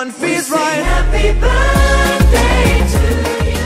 everyone feels right. Happy birthday to you.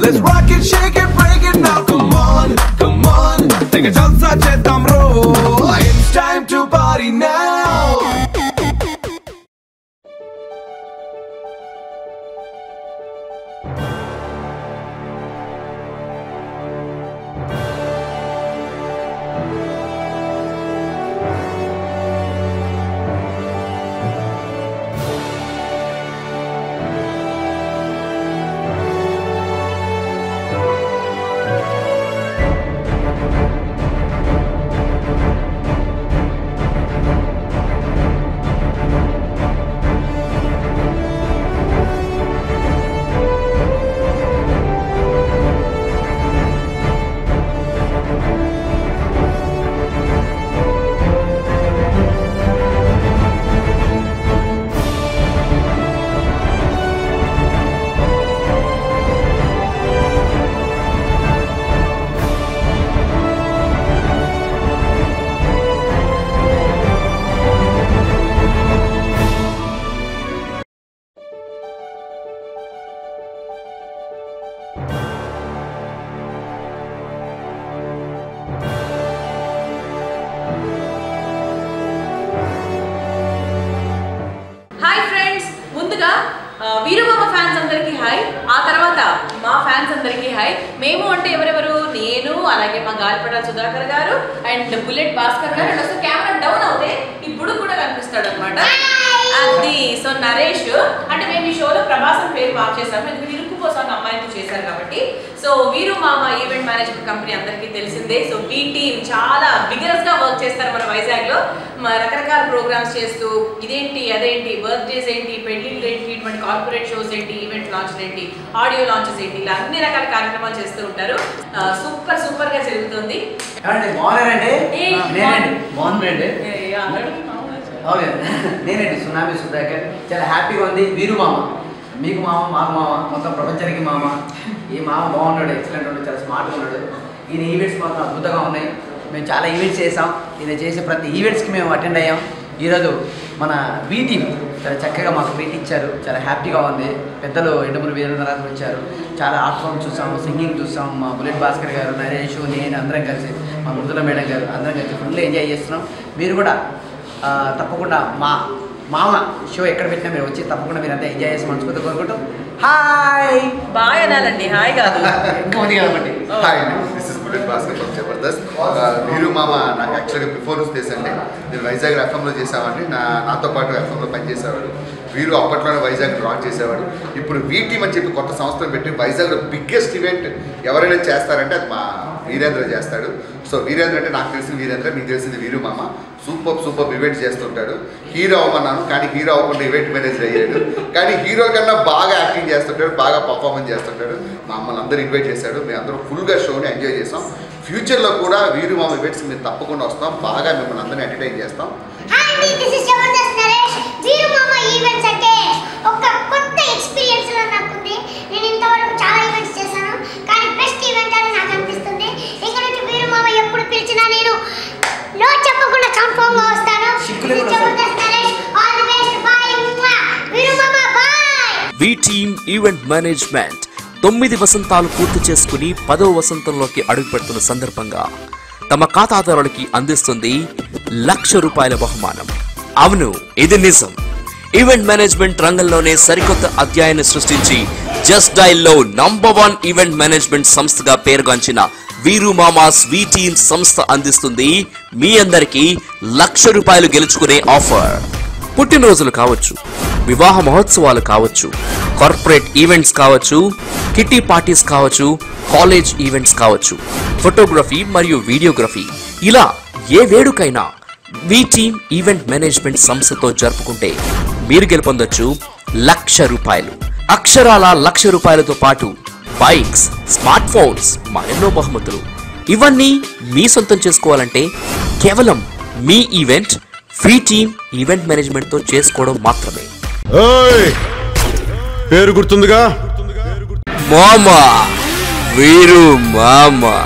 Let's rock it, shake it, break it now. Come on, take a jalsa cheddam roll. It's time to party now. వీరుమామ fans అందరికీ hi. ఆ తర్వాత మా fans అందరికీ hi. మేము అంటే ఎవరెవరు, నేను, అలాగే మా గాలిపట సుధాకర్ గారు అండ్ బుల్లెట్ భాస్కర్ గారు. అండ్ అసలు కెమెరా డౌన్ అవుతే ఇప్పుడు కూడా కనిపిస్తాడు అనమాట. అది సో నరేష్ అంటే మేము ఈ షోలో ప్రభాసం పేరు మార్చేసాము, ఎందుకంటే ఇరుక్కుపోసాను అమ్మాయితో చేశారు కాబట్టి. So Veeru Mama event management company అందరికీ తెలిసిందే. సో ఈ టీమ్ చాలా విగరస్ గా వర్క్ చేస్తారు మన వైజాగ్ లో. రకరకాల ప్రోగ్రామ్స్ చేస్తూ ఇదేంటి అదేంటి, బర్త్డేస్ ఏంటి, పెళ్లిళ్ళు ఏంటి, ఇటువంటి కార్పొరేట్ షోస్ ఏంటి, ఈవెంట్ లాంచ్ ఏంటి, ఆడియో లాంచెస్ ఏంటి, ఇలా అన్ని రకాల కార్యక్రమాలు చేస్తూ ఉంటారు. సూపర్ సూపర్ గా జరుగుతుంది. నేనండి సునామీ సుధాకర్. చాలా హ్యాపీగా ఉంది. వీరుమామ మీకు మామ, మాకు మామ, మొత్తం ప్రపంచానికి మామ. ఈ మామ బాగున్నాడు, ఎక్సలెంట్ ఉన్నాడు, చాలా స్మార్ట్గా ఉన్నాడు. ఈయన ఈవెంట్స్ మాత్రం అద్భుతంగా ఉన్నాయి. మేము చాలా ఈవెంట్స్ చేసాం. ఈయన చేసే ప్రతి ఈవెంట్స్కి మేము అటెండ్ అయ్యాం. ఈరోజు మన వీ టీమ్ చాలా చక్కగా మాకు మీట్ ఇచ్చారు. చాలా హ్యాపీగా ఉంది. పెద్దలు ఎండమూరి వీరేంద్రనాథ్ వచ్చారు. చాలా ఆర్ట్ ఫామ్ చూసాము, సింగింగ్ చూసాం. మా బుల్లెట్ భాస్కర్ గారు, నరేష్, నేను అందరం కలిసి, మా మృదుల మేడం గారు అందరం కలిసి ఫుల్ ఎంజాయ్ చేస్తున్నాం. మీరు కూడా తప్పకుండా మామ షో ఎక్కడ పెట్టినా మీరు వచ్చి తప్పకుండా మీరు అంతా ఎంజాయ్ చేసి మనస్ఫూర్తిగా కోరుకుంటూ హాయ్ బాయ్ అనాలండి, హాయ్ కాదు. ఇంకోది కాబట్టి హాయ్ అండి, this is bullet Bhaskar from Jabardasth. వీరు మామ నాకు యాక్చువల్గా బిఫోర్ తెలుసండి. నేను వైజాగ్ ఎఫ్ఎంలో చేసామండి. నాతో పాటు ఎఫ్ఎంలో పనిచేసేవాడు. వీరు అప్పట్లోనే వైజాగ్ రాక్ చేసేవాడు. ఇప్పుడు వీటీమ్ అని చెప్పి కొత్త సంస్థను పెట్టి వైజాగ్లో బిగ్గెస్ట్ ఈవెంట్ ఎవరైనా చేస్తారంటే అది మా వీరేంద్ర చేస్తాడు. సో వీరేంద్ర అంటే నాకు తెలిసిన వీరేంద్ర, మీకు తెలిసింది వీరు మామ. సూపర్ ఈవెంట్స్ చేస్తుంటాడు. హీరో అవ్వమన్నాను కానీ హీరో అవ్వకుండా ఈవెంట్ మేనేజర్ అయ్యాడు. కానీ హీరో కన్నా బాగా యాక్టింగ్ చేస్తుంటాడు, బాగా పర్ఫార్మెన్స్ చేస్తుంటాడు. మమ్మల్ని అందరూ ఇన్వైట్ చేశాడు. మేము అందరూ ఫుల్గా షోని ఎంజాయ్ చేస్తాం. ఫ్యూచర్లో కూడా వీరు మామ ఈవెంట్స్ మేము తప్పకుండా వస్తాం. బాగా మిమ్మల్ని అందరినీ ఎంటర్టైన్ చేస్తాం. వీరు మామ ఈవెంట్స్ అంటే ఒక కొత్త ఎక్స్పీరియన్స్ లా నాకుంది. నేను ఇంతవరకు చాలా ఈవెంట్స్ చేశాను కానీ బెస్ట్ ఈవెంట్ అని నాకు అనిపిస్తుంది. ఇక్కడ నుంచి వీరు మామ ఎప్పుడు పిలిచినా నేను నో చెప్పకుండా కన్ఫర్మ్ గా వస్తాను. All the best, bye Veeru మామ, bye. V team event management 9 వసంతాలు పూర్తి చేసుకుని 10వ వసంతంలోకి అడుగుపెడుతున్న సందర్భంగా తమ ఖాతాదారులకి అందిస్తుంది ₹1,00,000 బహుమానం. అవును, ఇది నిజం. ఈవెంట్ మేనేజ్మెంట్ రంగంలోనే సరికొత్త అధ్యాయాన్ని సృష్టించి జస్ట్ డైల్ లో #1 ఈవెంట్ మేనేజ్మెంట్ సంస్థగా పేరుగాంచిన వీరు మామాస్ వి టీమ్ సంస్థ అందిస్తుంది మీ అందరికీ ₹1,00,000 గెలుచుకునే ఆఫర్. పుట్టినరోజులు కావచ్చు, వివాహ మహోత్సవాలు కావచ్చు, కార్పొరేట్ ఈవెంట్స్ కావచ్చు, కిట్టి పార్టీస్ కావచ్చు, కాలేజ్ ఈవెంట్స్ కావచ్చు, ఫోటోగ్రఫీ మరియు వీడియోగ్రఫీ, ఇలా ఏ వేడుకైనా వి టీమ్ ఈవెంట్ మేనేజ్మెంట్ సంస్థతో జరుపుకుంటే మీరు గెలుపొందొచ్చు ₹1,00,000. అక్షరాల ₹1,00,000తో పాటు బైక్స్, స్మార్ట్ ఫోన్స్, మరెన్నో బహుమతులు. ఇవన్నీ మీ సొంతం చేసుకోవాలంటే కేవలం మీ ఈవెంట్ వి టీమ్ ఈవెంట్ మేనేజ్మెంట్ తో చేసుకోవడం మాత్రమే. పేరు గుర్తుందిగా? మామా, వీరు మామా.